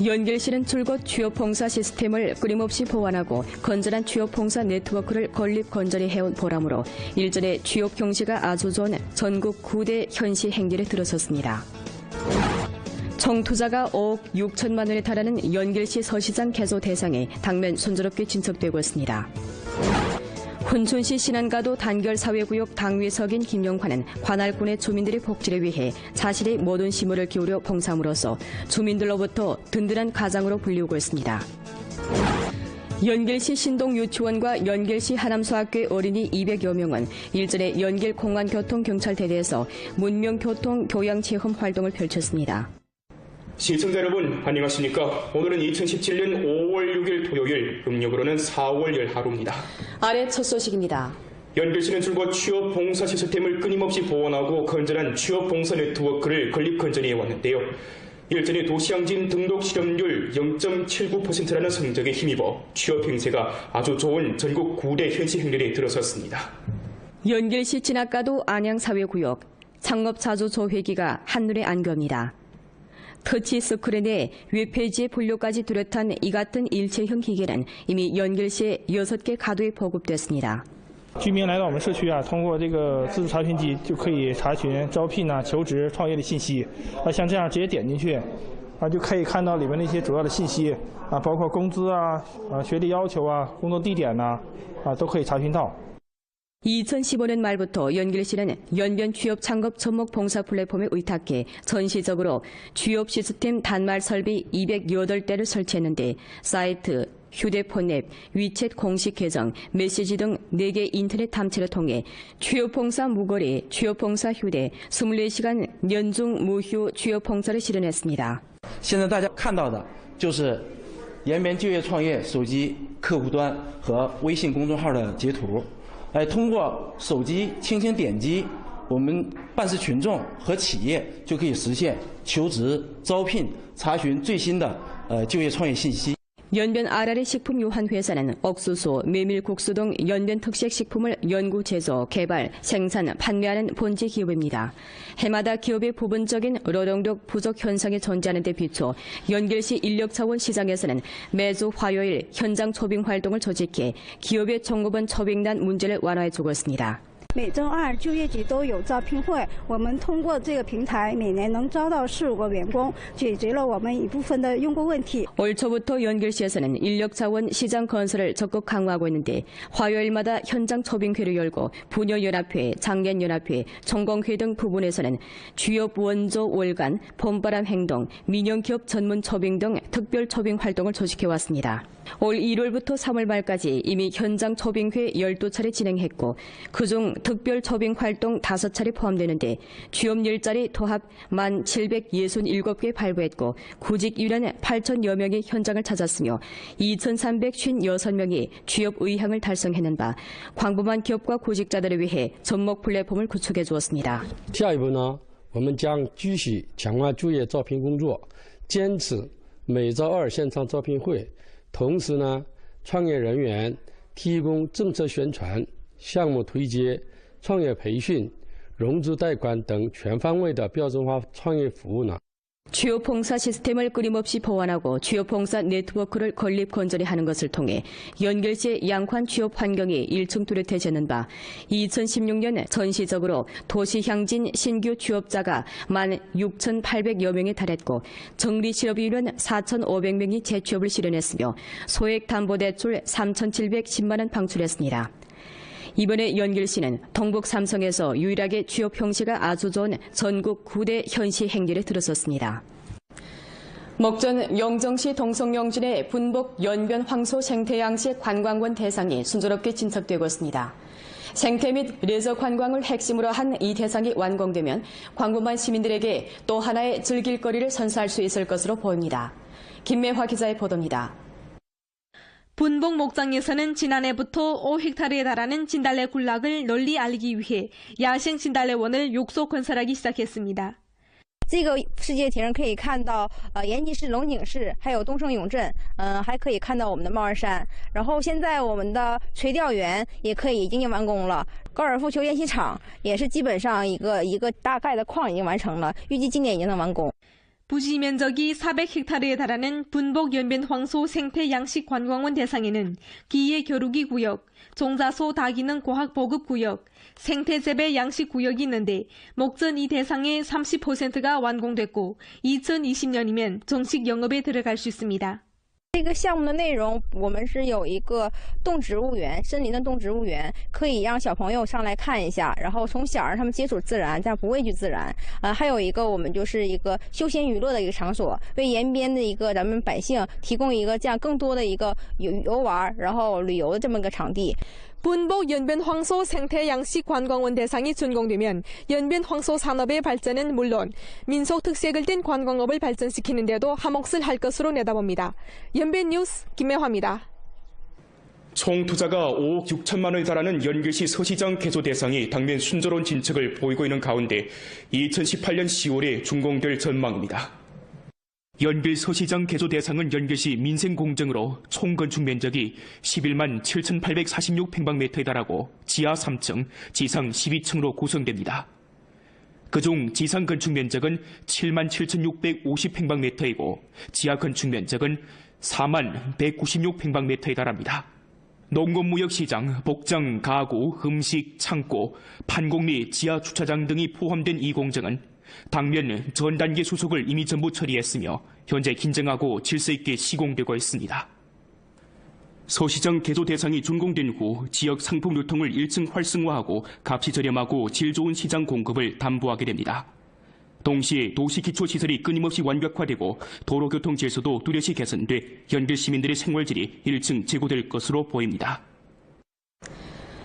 연길시는 줄곧 취업봉사 시스템을 끊임없이 보완하고 건전한 취업봉사 네트워크를 건립 건전히 해온 보람으로 일전에 취업 경시가 아주 좋은 전국 9대 현시 행렬에 들어섰습니다. 총 투자가 5억 6천만 원에 달하는 연길시 서시장 개소 대상에 당면 순조롭게 진척되고 있습니다. 훈춘시 신안가도 단결사회구역 당위석인 김용환은 관할군의 주민들의 복지를 위해 자신의 모든 힘을 기울여 봉사함으로써 주민들로부터 든든한 가장으로 불리우고 있습니다. 연길시 신동유치원과 연길시 하남소학교의 어린이 200여 명은 일전에 연길 공안교통경찰대대에서 문명교통교양체험 활동을 펼쳤습니다. 시청자 여러분 안녕하십니까? 오늘은 2017년 5월 6일 토요일, 음력으로는 4월 10하루입니다. 아래 첫 소식입니다. 연길시는 줄곧 취업봉사 시스템을 끊임없이 보완하고 건전한 취업봉사 네트워크를 건립 건전히 해왔는데요. 일전에 도시항진 등록 실업률 0.79%라는 성적에 힘입어 취업 행세가 아주 좋은 전국 9대 현시 행렬에 들어섰습니다. 연길시 진학가도 안양사회구역 창업자조 조회기가 한눈에 안깁니다. 터치스크린 내 웹페이지의 분류까지 뚜렷한 이 같은 일체형 기계는 이미 연길시의 6개 가도에 보급됐습니다. 居民来到我们社区啊，通过这个自助查询机就可以查询招聘求职、创业的信息。像这样直接点进去，就可以看到里面的一些主要的信息包括工资学历要求工作地点都可以查询到。 2015년 말부터 연길시는 연변 취업 창업 접목 봉사 플랫폼에 의탁해 전시적으로 취업 시스템 단말 설비 208대를 설치했는데 사이트, 휴대폰 앱, 위챗 공식 계정, 메시지 등 4개 인터넷 탐체를 통해 취업봉사 무거리, 취업봉사 휴대, 24시간 연중 무휴 취업봉사를 실현했습니다. 现在大家看到的就是延边就业创业手机客户端和微信公众号的截图。 通过手机轻轻点击，我们办事群众和企业就可以实现求职、招聘、查询最新的就业创业信息。 연변 아라리 식품유한회사는 옥수수, 메밀국수 등 연변 특색 식품을 연구, 제조, 개발, 생산, 판매하는 본지 기업입니다. 해마다 기업의 부분적인 노동력 부족 현상이 존재하는 데 비춰 연길시 인력자원 시장에서는 매주 화요일 현장 초빙 활동을 조직해 기업의 종업원 초빙난 문제를 완화해주고 있습니다. 每周二就业局都有招聘会，我们通过这个平台每年能招到4、5个员工，解决了我们一部分的用工问题。 올 초부터 연길시에서는 인력자원 시장 건설을 적극 강화하고 있는데 화요일마다 현장 초빙회를 열고 부녀연합회, 장년연합회, 전공회 등 부분에서는 취업 원조 월간, 봄바람 행동, 민영기업 전문 초빙 등 특별 초빙 활동을 조직해왔습니다. 올 1월부터 3월 말까지 이미 현장 초빙회 12차례 진행했고 그중 특별 초빙 활동 5차례 포함되는데 취업 일자리 도합 1,767개 발부했고 구직 유연 8,000여 명이 현장을 찾았으며 2,356명이 취업 의향을 달성해낸 바 광범한 기업과 구직자들을 위해 접목 플랫폼을 구축해 주었습니다. 下一步呢，我们将继续强化就业招聘工作，坚持每周2现场招聘会。 同时呢，创业人员提供政策宣传、项目推介、创业培训、融资贷款等全方位的标准化创业服务呢。 취업봉사 시스템을 끊임없이 보완하고 취업봉사 네트워크를 건립 건전히 하는 것을 통해 연길시의 양호한 취업 환경이 일층 뚜렷해지는 바 2016년 전시적으로 도시향진 신규 취업자가 16,800여 명에 달했고 정리실업인원 4,500명이 재취업을 실현했으며 소액담보대출 3,710만 원 방출했습니다. 이번에 연길시는 동북 삼성에서 유일하게 취업 형시가 아주 좋은 전국 9대 현시 행렬에 들어섰습니다. 목전 영정시 동성영진의 분복 연변 황소 생태양식 관광원 대상이 순조롭게 진척되고 있습니다. 생태 및 레저 관광을 핵심으로 한 이 대상이 완공되면 광범한 시민들에게 또 하나의 즐길거리를 선사할 수 있을 것으로 보입니다. 김매화 기자의 보도입니다. 분복 목장에서는 지난해부터 5헥타르에 달하는 진달래 군락을 널리 알리기 위해 야생 진달래원을 욕소 건설하기 시작했습니다. 这个世界亭可以看到延吉市、龙井市，还有东胜永镇，还可以看到我们的帽儿山。然后现在我们的垂钓园也可以已经完工了，高尔夫球练习场也是基本上一个大概的框已经完成了，预计今年已经能完工。 부지 면적이 400헥타르에 달하는 분복 연변 황소 생태 양식 관광원 대상에는 기계 겨루기 구역, 종자소 다기능 과학 보급 구역, 생태 재배 양식 구역이 있는데 목전 이 대상의 30%가 완공됐고 2020년이면 정식 영업에 들어갈 수 있습니다. 这个项目的内容，我们是有一个动植物园，森林的动植物园，可以让小朋友上来看一下，然后从小让他们接触自然，这样不畏惧自然。还有一个我们就是一个休闲娱乐的一个场所，为延边的一个咱们百姓提供一个这样更多的一个游玩，然后旅游的这么一个场地。 분복 연변 황소 생태 양식 관광원 대상이 준공되면 연변 황소 산업의 발전은 물론 민속 특색을 띤 관광업을 발전시키는 데도 한몫을 할 것으로 내다봅니다. 연변 뉴스 김혜화입니다. 총 투자가 5억 6천만 원에 달하는 연길시 서시장 개조 대상이 당면 순조로운 진척을 보이고 있는 가운데 2018년 10월에 준공될 전망입니다. 연길 서시장 개조 대상은 연길시 민생공정으로 총 건축 면적이 11만 7,846평방미터에 달하고 지하 3층, 지상 12층으로 구성됩니다. 그중 지상 건축 면적은 7만 7,650평방미터이고 지하 건축 면적은 4만 196평방미터에 달합니다. 농업무역시장, 복장, 가구, 음식, 창고, 판공리, 지하 주차장 등이 포함된 이 공정은 당면 전 단계 수속을 이미 전부 처리했으며 현재 긴장하고 질서 있게 시공되고 있습니다. 서시장 개조 대상이 준공된 후 지역 상품 유통을 1층 활성화하고 값이 저렴하고 질 좋은 시장 공급을 담보하게 됩니다. 동시에 도시 기초시설이 끊임없이 완벽화되고 도로교통 질서도 뚜렷이 개선돼 연길 시민들의 생활질이 1층 제고될 것으로 보입니다.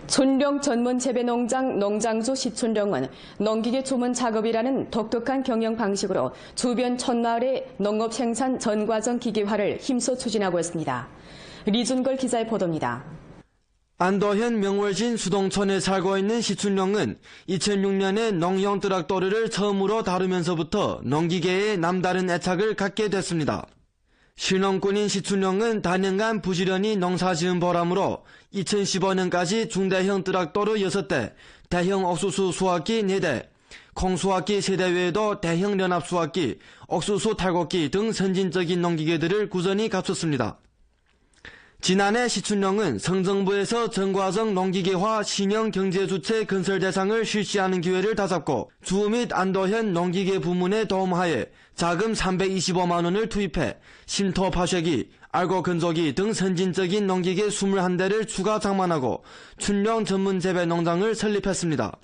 촌령 전문 재배 농장 농장주 시촌령은 농기계 주문 작업이라는 독특한 경영 방식으로 주변 촌마을의 농업 생산 전 과정 기계화를 힘써 추진하고 있습니다. 리준걸 기자의 보도입니다. 안도현 명월진 수동촌에 살고 있는 시춘령은 2006년에 농형 트랙터를 처음으로 다루면서부터 농기계에 남다른 애착을 갖게 됐습니다. 신혼꾼인 시춘령은 단연간 부지런히 농사지은 보람으로 2015년까지 중대형 트랙터로 6대, 대형 옥수수 수확기 4대, 콩수확기 3대 외에도 대형 연합 수확기, 옥수수 탈곡기 등 선진적인 농기계들을 꾸준히 갖췄습니다. 지난해 시춘령은 성정부에서 전과정 농기계화 신형 경제주체 건설 대상을 실시하는 기회를 다잡고 주 및 안도현 농기계 부문의 도움하에 자금 325만 원을 투입해 심토 파쇄기, 알고 건조기 등 선진적인 농기계 21대를 추가 장만하고 춘령 전문 재배 농장을 설립했습니다.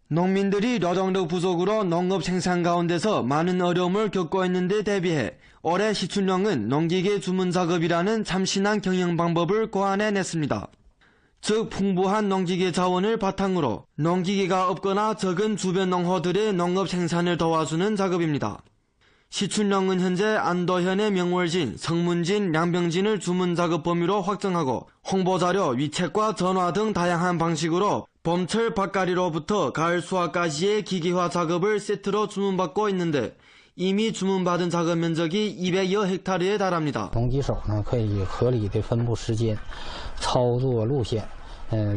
농민들이 노동력 부족으로 농업 생산 가운데서 많은 어려움을 겪고 있는데 대비해 올해 시춘령은 농기계 주문 작업이라는 참신한 경영 방법을 고안해냈습니다. 즉 풍부한 농기계 자원을 바탕으로 농기계가 없거나 적은 주변 농호들의 농업 생산을 도와주는 작업입니다. 시춘령은 현재 안도현의 명월진, 성문진, 양병진을 주문 작업 범위로 확정하고 홍보자료, 위책과 전화 등 다양한 방식으로 봄철 밭갈이로부터 가을 수확까지의 기계화 작업을 세트로 주문받고 있는데 이미 주문받은 작업 면적이 200여 헥타르에 달합니다. 农机手呢可以合理的分布时间、操作路线，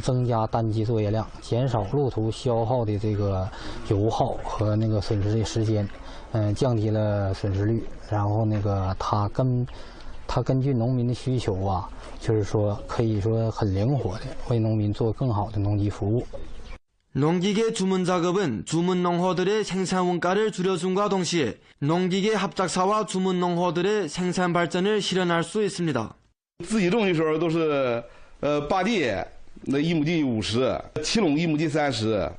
增加单机作业量，减少路途消耗的这个油耗和那个损失的时间，降低了损失率。然后那个它根据农民的需求啊，就是说可以说很灵活的为农民做更好的农机服务。 농기계 주문 작업은 주문 농호들의 생산 원가를 줄여줌과 동시에 농기계 합작사와 주문 농호들의 생산 발전을 실현할 수 있습니다. 自己种的时候都是8地那1亩地50，起垄1亩地30，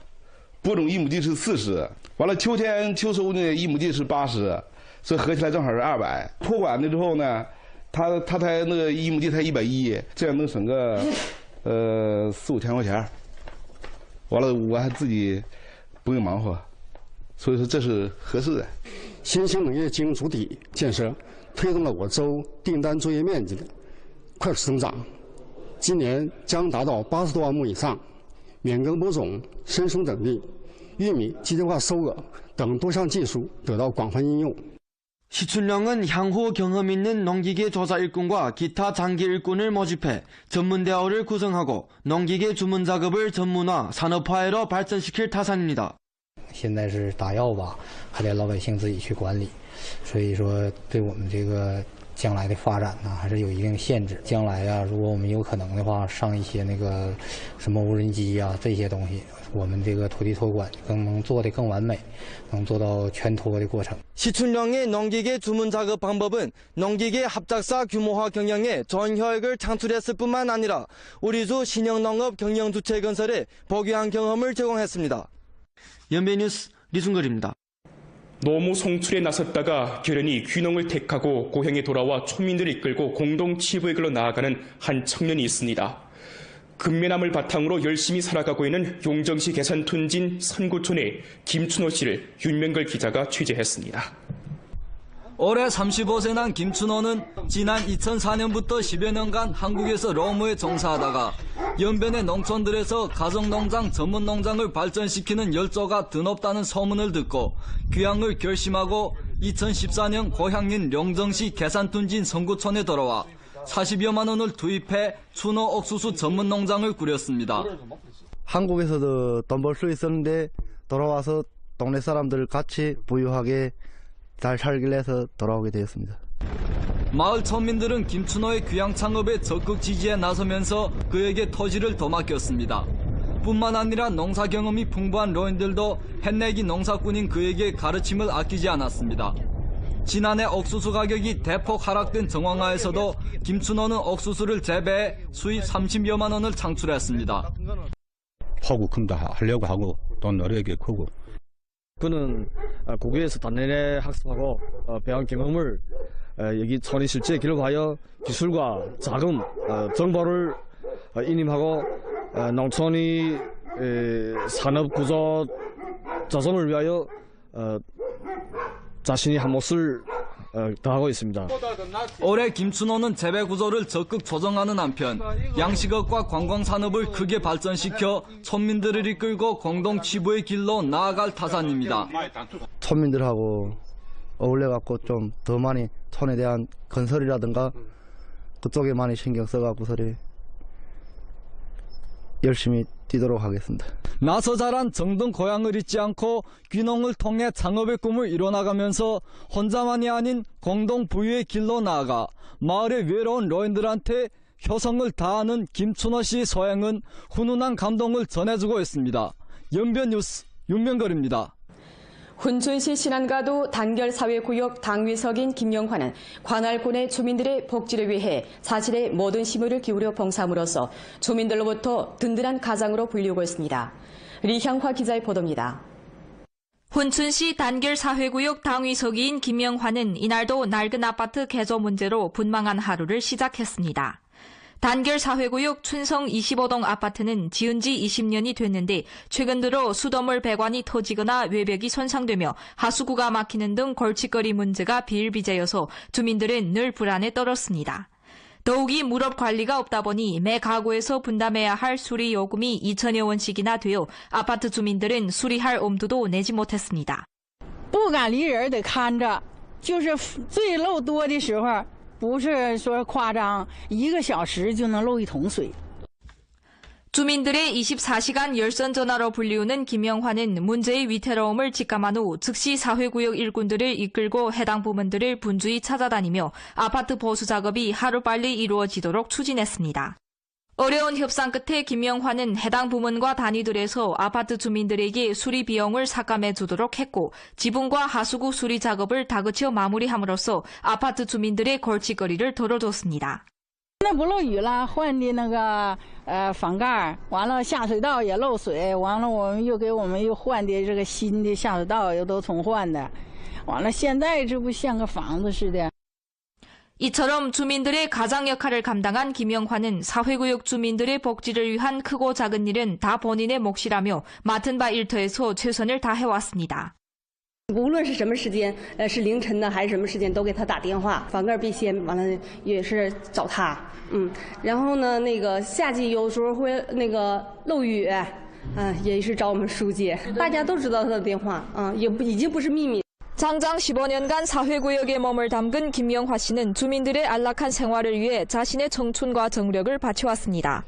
播种1亩地是40，完了秋天秋收呢1亩地是80，所以合起来正好是200。托管了之后呢，他才那个1亩地才110，这样能省个4、5千块钱。 完了，我还自己不用忙活，所以说这是合适的。新兴农业经营主体建设推动了我州订单作业面积的快速增长，今年将达到80多万亩以上。免耕播种、深松整地、玉米机械化收割等多项技术得到广泛应用。 시춘령은 향후 경험 있는 농기계 조자 일꾼과 기타 장기 일꾼을 모집해 전문 대어를 구성하고 농기계 주문 작업을 전문화, 산업화해로 발전시킬 타산입니다. 现在是打药吧，还得老百姓自己去管理，所以说对我们这个将来的发展呢，还是有一定限制。将来啊，如果我们有可能的话，上一些那个什么无人机啊这些东西，我们这个土地托管更能做得更完美，能做到全托的过程。 시춘령의 농기계 주문 작업 방법은 농기계 합작사 규모화 경영에 전효익을 창출했을 뿐만 아니라 우리주 신형농업 경영 주체 건설에 복유한 경험을 제공했습니다. 연배뉴스 리순걸입니다. 노무 송출에 나섰다가 결연히 귀농을 택하고 고향에 돌아와 초민들을 이끌고 공동 치부의 길로 나아가는 한 청년이 있습니다. 근면함을 바탕으로 열심히 살아가고 있는 용정시 계산둔진 선구촌의 김춘호 씨를 윤명걸 기자가 취재했습니다. 올해 35세 난 김춘호는 지난 2004년부터 10여 년간 한국에서 로무에 종사하다가 연변의 농촌들에서 가정농장 전문농장을 발전시키는 열조가 드높다는 소문을 듣고 귀향을 결심하고 2014년 고향인 용정시 계산둔진 선구촌에 돌아와 40여만 원을 투입해 추노 옥수수 전문 농장을 꾸렸습니다. 한국에서도 돈 벌 수 있었는데 돌아와서 동네 사람들 같이 부유하게 잘 살길래 해서 돌아오게 되었습니다. 마을村민들은 김춘호의 귀향 창업에 적극 지지에 나서면서 그에게 토지를 더 맡겼습니다. 뿐만 아니라 농사 경험이 풍부한 노인들도 햇내기 농사꾼인 그에게 가르침을 아끼지 않았습니다. 지난해 옥수수 가격이 대폭 하락된 정황하에서도 김춘호는 옥수수를 재배해 수입 30여만 원을 창출했습니다. 포구금도 하려고 하고 또 노력이 크고. 그는 국외에서 단내내 학습하고 배운 경험을 여기 촌에 실제 기록하여 기술과 자금, 정보를 인임하고 농촌의 산업구조 조성을 위하여 자신이 한 몫을 더하고 있습니다. 올해 김춘호는 재배 구조를 적극 조정하는 한편 양식업과 관광산업을 크게 발전시켜 촌민들을 이끌고 공동 치부의 길로 나아갈 타산입니다. 촌민들하고 어울려갖고 좀 더 많이 촌에 대한 건설이라든가 그쪽에 많이 신경 써갖고서리 열심히 뛰도록 하겠습니다. 나서 자란 정든 고향을 잊지 않고 귀농을 통해 창업의 꿈을 이뤄나가면서 혼자만이 아닌 공동 부유의 길로 나아가 마을의 외로운 노인들한테 효성을 다하는 김춘호 씨의 소행은 훈훈한 감동을 전해주고 있습니다. 연변뉴스 윤명걸입니다. 훈춘시 신안가도 단결사회구역 당위석인 김영환은 관할군의 주민들의 복지를 위해 자신의 모든 힘을 기울여 봉사함으로써 주민들로부터 든든한 가장으로 불리우고 있습니다. 리향화 기자의 보도입니다. 훈춘시 단결사회구역 당위석인 김영환은 이날도 낡은 아파트 개조 문제로 분망한 하루를 시작했습니다. 단결사회구역 춘성 25동 아파트는 지은 지 20년이 됐는데 최근 들어 수돗물 배관이 터지거나 외벽이 손상되며 하수구가 막히는 등 골칫거리 문제가 비일비재여서 주민들은 늘 불안에 떨었습니다. 더욱이 물업 관리가 없다 보니 매 가구에서 분담해야 할 수리 요금이 2천여 원씩이나 되어 아파트 주민들은 수리할 엄두도 내지 못했습니다. 不敢离人得看着，就是最漏多的时候。 不是说夸张，1个小时就能漏1桶水。 주민들의 24시간 열선 전화로 불리우는 김영환은 문제의 위태로움을 직감한 후 즉시 사회구역 일꾼들을 이끌고 해당 부문들을 분주히 찾아다니며 아파트 보수 작업이 하루빨리 이루어지도록 추진했습니다. 어려운 협상 끝에 김영환은 해당 부문과 단위들에서 아파트 주민들에게 수리 비용을 삭감해 주도록 했고 지붕과 하수구 수리 작업을 다그쳐 마무리함으로써 아파트 주민들의 골칫거리를 덜어줬습니다. 那不漏雨了，换的那个房盖，完了下水道也漏水，完了我们又换的这个新的下水道又都重换的，完了现在这不像个房子似的。 이처럼 주민들의 가장 역할을 감당한 김영환은 사회구역 주민들의 복지를 위한 크고 작은 일은 다 본인의 몫이라며 맡은 바 일터에서 최선을 다해왔습니다. 无论是什么时间，是凌晨的还是什么时间，都给他打电话，房盖必掀，完了也是找他，然后呢，那个夏季有时候会那个漏雨，也是找我们疏解，大家都知道他的电话，已经不是秘密。 장장 15년간 사회구역에 몸을 담근 김영화 씨는 주민들의 안락한 생활을 위해 자신의 청춘과 정력을 바쳐왔습니다.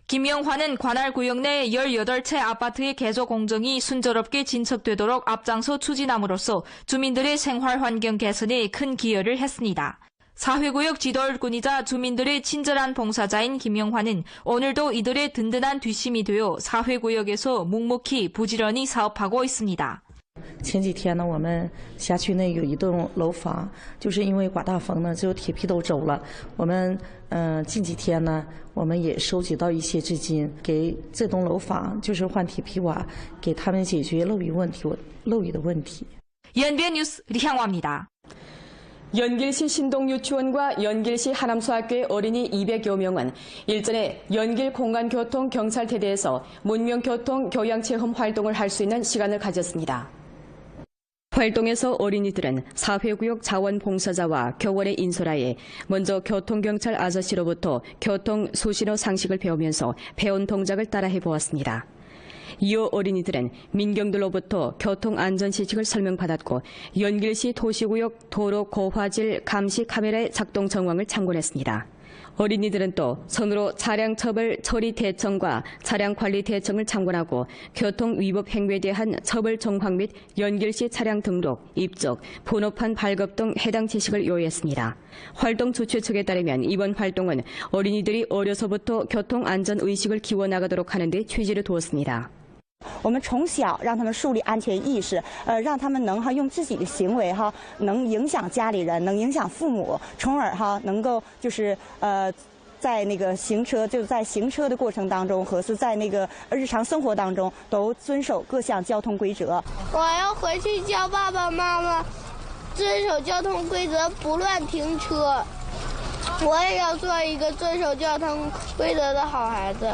김영환은 관할 구역 내 18채 아파트의 개조 공정이 순조롭게 진척되도록 앞장서 추진함으로써 주민들의 생활 환경 개선에 큰 기여를 했습니다. 사회구역 지도일꾼이자 주민들의 친절한 봉사자인 김영환은 오늘도 이들의 든든한 뒷심이 되어 사회구역에서 묵묵히 부지런히 사업하고 있습니다. 前几天呢，我们辖区内有一栋楼房，就是因为刮大风呢，就铁皮都走了。我们近几天呢，我们也收集到一些资金，给这栋楼房就是换铁皮瓦，给他们解决漏雨的问题。 연변 뉴스 리향화입니다. 연길시 신동유치원과 연길시 하남소학교의 어린이 200여 명은 일전에 연길 공간교통경찰대대에서 문명교통 교양체험 활동을 할 수 있는 시간을 가졌습니다. 활동에서 어린이들은 사회구역 자원봉사자와 교원의 인솔하에 먼저 교통경찰 아저씨로부터 교통 수신호 상식을 배우면서 배운 동작을 따라해 보았습니다. 이어 어린이들은 민경들로부터 교통안전시식을 설명받았고 연길시 도시구역 도로 고화질 감시 카메라의 작동 정황을 참고했습니다. 어린이들은 또 손으로 차량 처벌 처리 대청과 차량 관리 대청을 참관하고 교통 위법 행위에 대한 처벌 정황 및 연길시 차량 등록, 입적, 번호판 발급 등 해당 지식을 요했습니다. 활동 주최 측에 따르면 이번 활동은 어린이들이 어려서부터 교통안전의식을 키워나가도록 하는 데 취지를 두었습니다. 我们从小让他们树立安全意识，让他们能用自己的行为能影响家里人，能影响父母，从而能够就是在那个行车的过程当中和是在那个日常生活当中都遵守各项交通规则。我要回去教爸爸妈妈遵守交通规则，不乱停车。我也要做一个遵守交通规则的好孩子。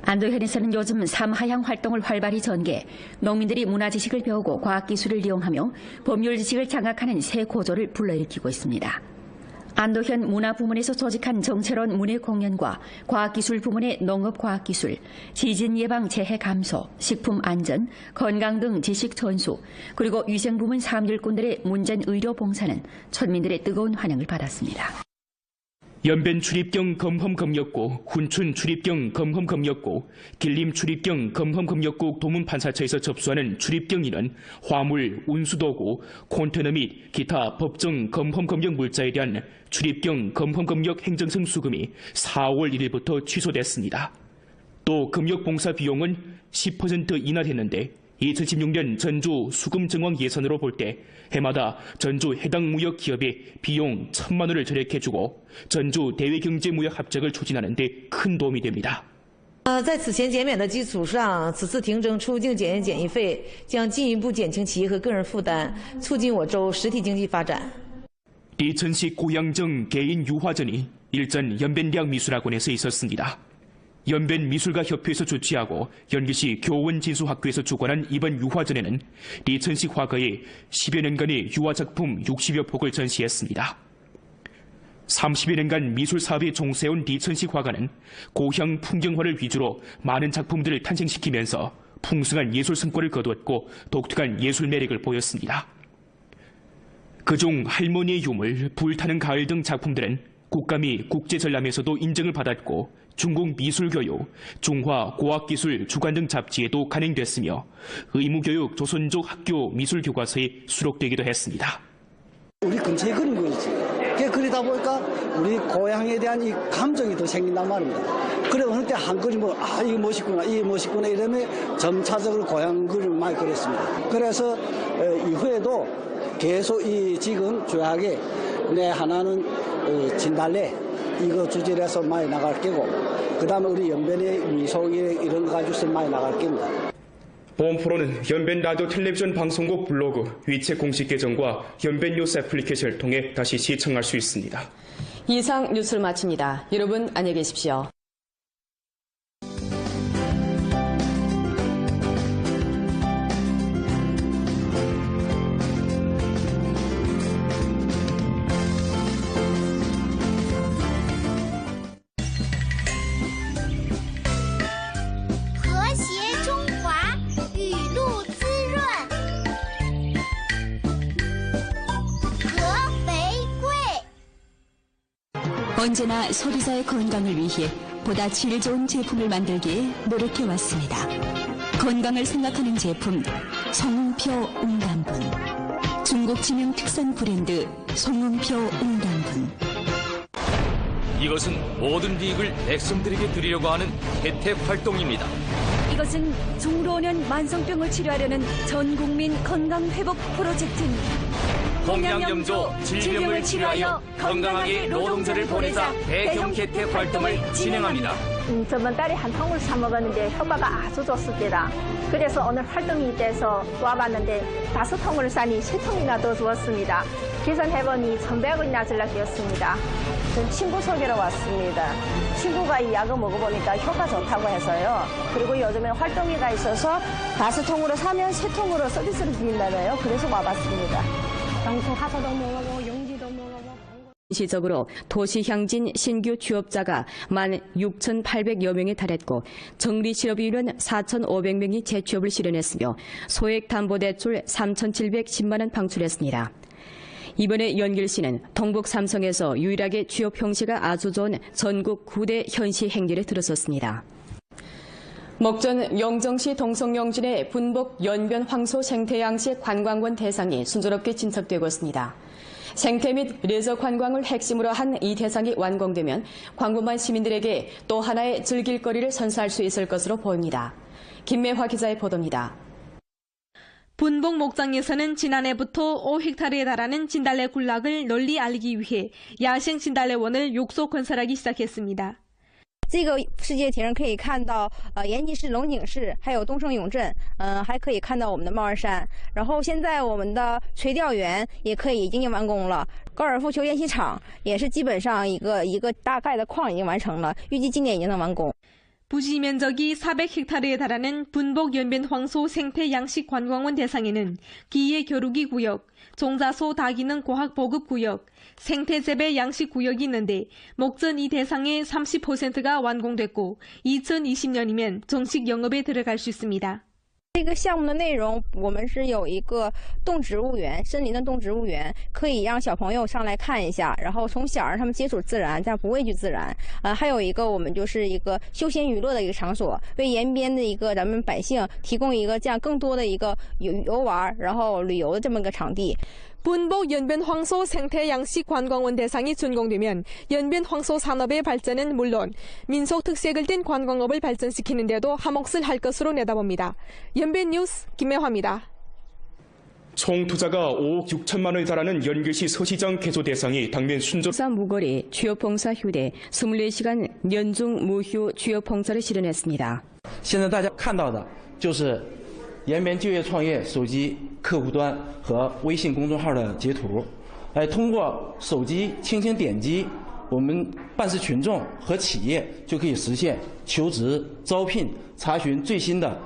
안도현에서는 요즘 삼하향 활동을 활발히 전개, 농민들이 문화 지식을 배우고 과학 기술을 이용하며 법률 지식을 장악하는 새 고조를 불러일으키고 있습니다. 안도현 문화부문에서 조직한 정체론 문예 공연과 과학기술 부문의 농업과학기술, 지진 예방 재해 감소, 식품 안전, 건강 등 지식 전수, 그리고 위생 부문 사업일꾼들의 문전 의료 봉사는村민들의 뜨거운 환영을 받았습니다. 연변 출입경 검험검역고, 훈춘 출입경 검험검역고, 길림 출입경 검험검역국 도문판사처에서 접수하는 출입경인은 화물, 운수도구, 콘테너 및 기타 법정 검험검역 물자에 대한 출입경 검험검역 행정성 수금이 4월 1일부터 취소됐습니다. 또 검역봉사 비용은 10% 인하됐는데 2016년 전주 수금 정황 예산으로 볼 때 해마다 전주 해당 무역 기업에 비용 1,000만 원을 절약해주고 전주 대외경제무역 합작을 추진하는 데 큰 도움이 됩니다. 在此前减免的基础上，此次停征出入境检验检疫费将进一步减轻企业和个人负担，促进我州实体经济发展。 리천시 고양정 개인 유화전이 일전 연변대학미술학원에서 있었습니다. 연변미술가협회에서 주최하고 연길시 교원진수학교에서 주관한 이번 유화전에는 리천식 화가의 10여 년간의 유화작품 60여 폭을 전시했습니다. 30여 년간 미술사업에 종사해온 리천식 화가는 고향 풍경화를 위주로 많은 작품들을 탄생시키면서 풍성한 예술 성과를 거두었고 독특한 예술 매력을 보였습니다. 그중 할머니의 유물, 불타는 가을 등 작품들은 국감이 국제전람에서도 인정을 받았고 중국 미술교육, 중화고학기술 주간 등 잡지에도 간행됐으며 의무교육 조선족 학교 미술교과서에 수록되기도 했습니다. 우리 근처에 그린 거지. 그러다 보니까 우리 고향에 대한 이 감정이 더 생긴단 말입니다. 그래 어느 때 한 그림 보고 이게 멋있구나, 이게 멋있구나 이러면 점차적으로 고향 그림을 많이 그렸습니다. 그래서 이후에도 계속 이 지금 조약에 내 하나는 진달래 이거 주제해서 많이 나갈 게고 그 다음에 우리 연변의 미소 이런 거 가지고서 많이 나갈 겁니다. 보험 프로는 연변 라디오 텔레비전 방송국 블로그, 위챗 공식 계정과 연변 뉴스 애플리케이션을 통해 다시 시청할 수 있습니다. 이상 뉴스를 마칩니다. 여러분 안녕히 계십시오. 언제나 소비자의 건강을 위해 보다 질 좋은 제품을 만들기에 노력해왔습니다. 건강을 생각하는 제품 송웅표 웅담분, 중국 지명 특산 브랜드 송웅표 웅담분. 이것은 모든 이익을 백성들에게 드리려고 하는 혜택 활동입니다. 이것은 중로년 만성병을 치료하려는 전국민 건강회복 프로젝트입니다. 공양염조 질병을 치료하여 건강하게 노동자를 보내자 대형 혜택 활동을 진행합니다. 저번 달에 한 통을 사 먹었는데 효과가 아주 좋습니다. 그래서 오늘 활동이 돼서 와봤는데 5통을 사니 3통이나 더 주었습니다. 계산해보니 1,100원이나 전락되었습니다. 전 친구 소개로 왔습니다. 친구가 이 약을 먹어보니까 효과 좋다고 해서요. 그리고 요즘에 활동회가 있어서 5통으로 사면 3통으로 서비스를 드린다며요. 그래서 와봤습니다. 당초 하사도 먹어보고 용지도 먹어보고. 시적으로 도시향진 신규 취업자가 16,800여 명에 달했고 정리실업인원 4,500명이 재취업을 실현했으며 소액담보대출 3,710만 원 방출했습니다. 이번에 연길시는 동북 삼성에서 유일하게 취업 형시가 아주 좋은 전국 9대 현시 행렬에 들어섰습니다. 목전 영정시 동성영진의 분복 연변 황소 생태양식 관광원 대상이 순조롭게 진척되고 있습니다. 생태 및 레저 관광을 핵심으로 한 이 대상이 완공되면 광범한 시민들에게 또 하나의 즐길거리를 선사할 수 있을 것으로 보입니다. 김매화 기자의 보도입니다. 분복 목장에서는 지난해부터 5헥타르에 달하는 진달래 군락을 널리 알리기 위해 야생 진달래원을 욕소 건설하기 시작했습니다. 这个世界亭可以看到延吉市龙井市还有东胜永镇还可以看到我们的帽儿山，然后现在我们的垂钓园也可以已经完工了，高尔夫球练习场也是基本上一个大概的框已经完成了，预计今年已经能完工。 부지 면적이 400헥타르에 달하는 분복 연변 황소 생태 양식 관광원 대상에는 기예 겨루기 구역, 종자소 다기능 고학 보급 구역, 생태 재배 양식 구역이 있는데 목전 이 대상의 30%가 완공됐고 2020년이면 정식 영업에 들어갈 수 있습니다. 这个项目的内容，我们是有一个动植物园，森林的动植物园，可以让小朋友上来看一下，然后从小让他们接触自然，这样不畏惧自然。还有一个我们就是一个休闲娱乐的一个场所，为延边的一个咱们百姓提供一个这样更多的一个游玩，然后旅游的这么一个场地。 분복 연변 황소 생태 양식 관광원 대상이 준공되면 연변 황소 산업의 발전은 물론 민속 특색을 띤 관광업을 발전시키는 데도 한몫을 할 것으로 내다봅니다. 연변 뉴스 김매화입니다. 총 투자가 5억 6천만 원에 달하는 연길시 서시장 개소 대상이 당면 순조롭게 무거리 취업봉사 휴대 24시간 연중 무휴 취업봉사를 실현했습니다. 现在大家看到的就是延边就业创业手机客户端和微信公众号的截图，通过手机轻轻点击，我们办事群众和企业就可以实现求职、招聘、查询最新的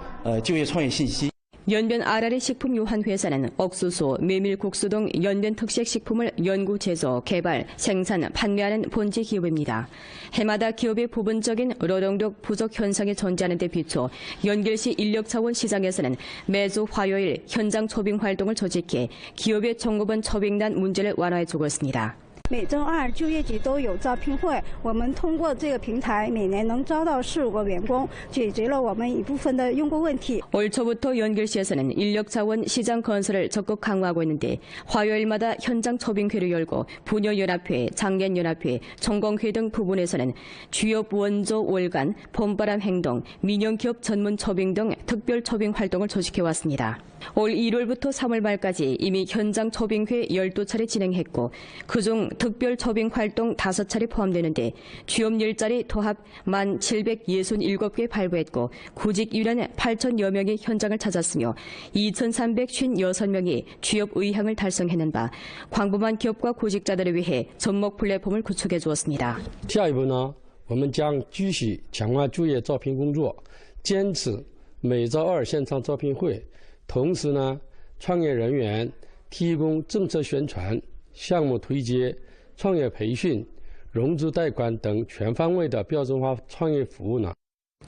就业创业信息。 연변 아라리 식품유한회사는 옥수수, 메밀국수 등 연변 특색 식품을 연구, 제조, 개발, 생산, 판매하는 본지 기업입니다. 해마다 기업의 부분적인 노동력 부족 현상이 존재하는 데 비춰 연길시 인력차원 시장에서는 매주 화요일 현장 초빙 활동을 조직해 기업의 종업원 초빙난 문제를 완화해주고 있습니다. 每周二就业局都有招聘会，我们通过这个平台每年能招到4、5个员工，解决了我们一部分的用工问题。 올 초부터 연길시에서는 인력차원 시장 건설을 적극 강화하고 있는데 화요일마다 현장 초빙회를 열고 부녀연합회, 장년연합회, 총공회 등 부분에서는 취업 원조 월간, 봄바람 행동, 민영기업 전문 초빙 등 특별 초빙 활동을 조직해왔습니다. 올 1월부터 3월 말까지 이미 현장 초빙회 12차례 진행했고 그중 특별 초빙 활동 5차례 포함되는데 취업 일자리 도합 1,767개 발부했고 구직 인원 8,000여 명이 현장을 찾았으며 2,356명이 취업 의향을 달성해낸 바 광범한 기업과 구직자들을 위해 접목 플랫폼을 구축해 주었습니다. 下一步呢，我们将继续强化就业招聘工作，坚持每周二现场招聘会。 同时呢，创业人员提供政策宣传、项目推介、创业培训、融资贷款等全方位的标准化创业服务呢。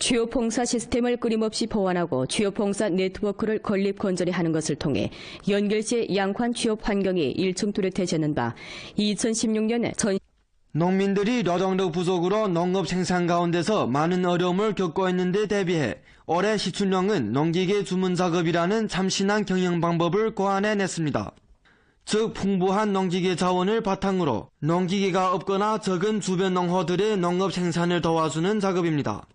취업봉사 시스템을 끊임없이 보완하고 취업봉사 네트워크를 건립 건전히 하는 것을 통해 연결시의 양환 취업 환경이 일층 뚜렷해지는 바 2016년 전 농민들이 노동력 부족으로 농업 생산 가운데서 많은 어려움을 겪고 있는 데 대비해 올해 시춘령은 농기계 주문 작업이라는 참신한 경영 방법을 고안해냈습니다. 즉 풍부한 농기계 자원을 바탕으로 농기계가 없거나 적은 주변 농호들의 농업 생산을 도와주는 작업입니다.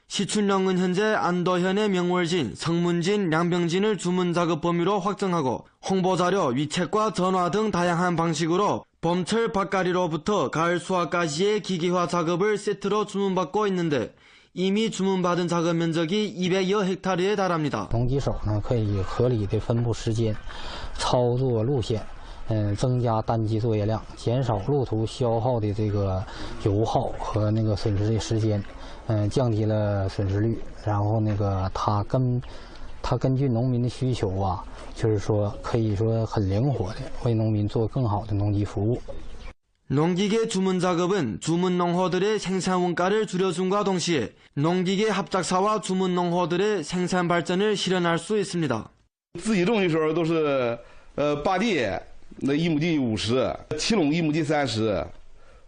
시춘령은 현재 안도현의 명월진, 성문진, 양병진을 주문 작업 범위로 확정하고 홍보자료, 위책과 전화 등 다양한 방식으로 봄철 밭갈이로부터 가을 수확까지의 기계화 작업을 세트로 주문받고 있는데 이미 주문받은 작업 면적이 200여 헥타르에 달합니다. 农机手呢可以合理的分布时间、操作路线，增加单机作业量，减少路途消耗的这个油耗和那个损失的时间，降低了损失率。然后那个它根据农民的需求啊，就是说可以说很灵活的为农民做更好的农机服务。 농기계 주문 작업은 주문 농호들의 생산 원가를 줄여줌과 동시에 농기계 합작사와 주문 농호들의 생산 발전을 실현할 수 있습니다. 自己种的时候都是8地，那1亩地50，齐垄1亩地30，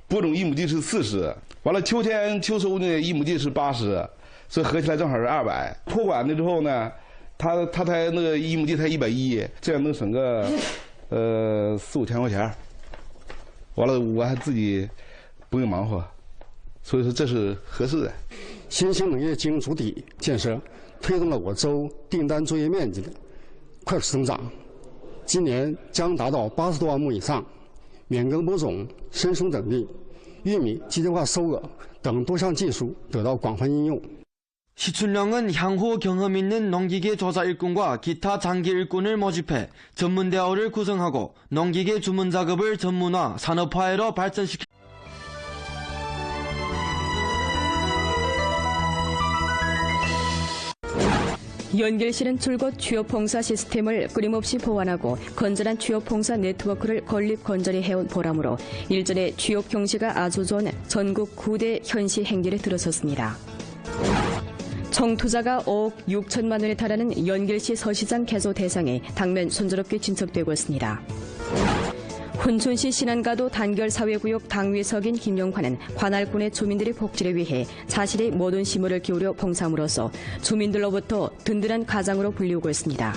播种1亩地是40，完了秋天秋收呢1亩地是80，所以合起来正好是200。托管了之后呢，他才那个1亩地才110，这样能省个4、5千块钱。 完了，我还自己不用忙活，所以说这是合适的。新兴农业经营主体建设推动了我州订单作业面积的快速增长，今年将达到80多万亩以上。免耕播种、深松等地、玉米机械化收割等多项技术得到广泛应用。 시춘령은 향후 경험 있는 농기계 조사 일꾼과 기타 장기 일꾼을 모집해 전문대어를 구성하고 농기계 주문 작업을 전문화, 산업화로 발전시켜 연길시는 줄곧 취업봉사 시스템을 끊임없이 보완하고 건전한 취업봉사 네트워크를 건립 건전히 해온 보람으로 일전에 취업 경시가 아주 좋은 전국 9대 현시 행길에 들어섰습니다. 총 투자가 5억 6천만 원에 달하는 연길시 서시장 개소 대상에 당면 순조롭게 진척되고 있습니다. 훈춘시 신안가도 단결 사회구역 당위석인 김용환은 관할군의 주민들의 복지를 위해 자신의 모든 심혈을 기울여 봉사함으로써 주민들로부터 든든한 가장으로 불리우고 있습니다.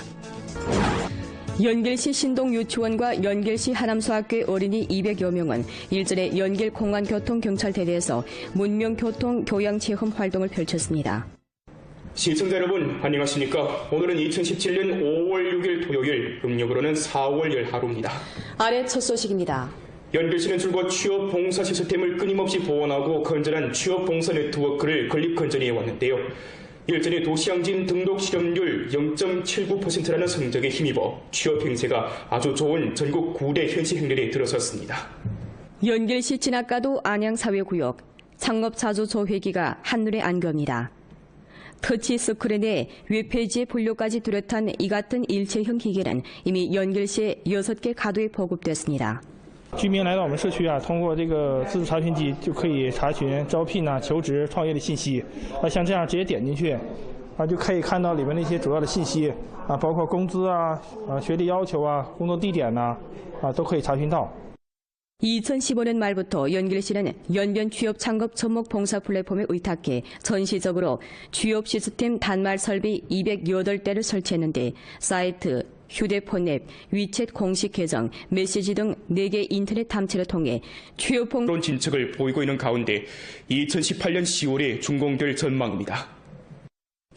연길시 신동유치원과 연길시 하남소학교의 어린이 200여 명은 일전에 연길 공안교통경찰대대에서 문명교통 교양체험 활동을 펼쳤습니다. 시청자 여러분 안녕하십니까? 오늘은 2017년 5월 6일 토요일, 음력으로는 4월 10하루입니다. 아래 첫 소식입니다. 연길시는 줄곧 취업 봉사 시스템을 끊임없이 보완하고 건전한 취업 봉사 네트워크를 건립 건전히 해왔는데요. 일전에 도시항진 등록 실업률 0.79%라는 성적에 힘입어 취업 행세가 아주 좋은 전국 9대 현시 행렬에 들어섰습니다. 연길시 진학가도 안양사회구역 창업자주 조회기가 한눈에 안깁니다. 터치스크린 내 웹페이지의 분류까지 뚜렷한 이 같은 일체형 기계는 이미 연길시의 6개 가도에 보급됐습니다. 居民来到我们社区啊，通过这个自助查询机就可以查询招聘啊、求职、创业的信息。像这样直接点进去，就可以看到里面的一些主要的信息包括工资学历要求工作地点都可以查询到。 2015년 말부터 연길시는 연변 취업 창업 접목 봉사 플랫폼에 의탁해 전시적으로 취업 시스템 단말 설비 208대를 설치했는데 사이트, 휴대폰 앱, 위챗 공식 계정, 메시지 등 4개 인터넷 탐체를 통해 취업 봉사 진척을 보이고 있는 가운데 2018년 10월에 준공될 전망입니다.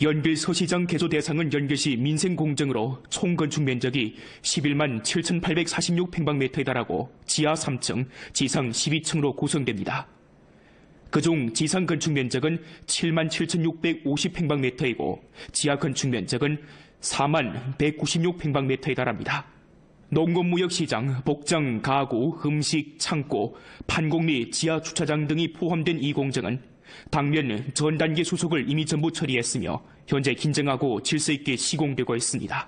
연길 서시장 개소 대상은 연길시 민생공정으로 총 건축 면적이 11만 7,846평방미터에 달하고 지하 3층, 지상 12층으로 구성됩니다. 그중 지상 건축 면적은 7만 7,650평방미터이고 지하 건축 면적은 4만 196평방미터에 달합니다. 농업무역시장, 복장, 가구, 음식, 창고, 판공 및 지하 주차장 등이 포함된 이 공정은 당면 전 단계 수속을 이미 전부 처리했으며 현재 긴장하고 질서 있게 시공되고 있습니다.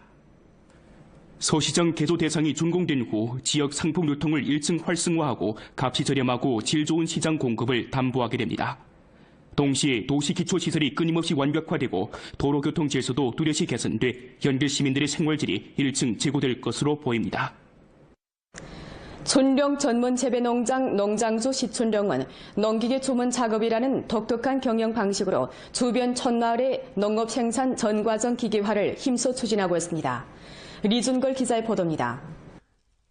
서시장 개소 대상이 준공된 후 지역 상품 유통을 1층 활성화하고 값이 저렴하고 질 좋은 시장 공급을 담보하게 됩니다. 동시에 도시 기초시설이 끊임없이 완벽화되고 도로교통 질서도 뚜렷이 개선돼 연길 시민들의 생활질이 1층 제고될 것으로 보입니다. 춘령 전문 재배 농장 농장주 시춘령은 농기계 주문 작업이라는 독특한 경영 방식으로 주변 촌마을의 농업 생산 전 과정 기계화를 힘써 추진하고 있습니다. 리준걸 기자의 보도입니다.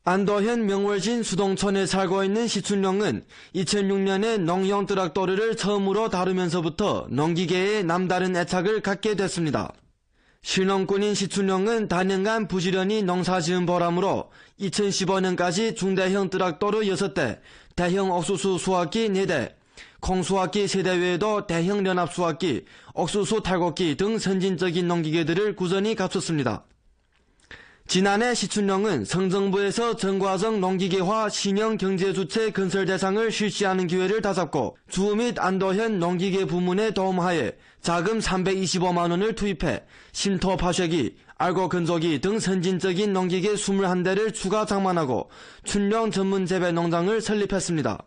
안도현 명월신 수동촌에 살고 있는 시춘령은 2006년에 농용 트랙터를 처음으로 다루면서부터 농기계에 남다른 애착을 갖게 됐습니다. 신혼꾼인 시춘령은 다년간 부지런히 농사지은 보람으로 2015년까지 중대형 트랙터로 6대, 대형 옥수수 수확기 4대, 콩수확기 3대 외에도 대형 연합 수확기, 옥수수 탈곡기 등 선진적인 농기계들을 꾸준히 갖췄습니다. 지난해 시춘령은 성정부에서 전과정 농기계화 신형 경제주체 건설 대상을 실시하는 기회를 다잡고 주 및 안도현 농기계 부문의 도움하에 자금 325만 원을 투입해 심토 파쇄기, 알고 건조기 등 선진적인 농기계 21대를 추가 장만하고 춘령 전문 재배 농장을 설립했습니다.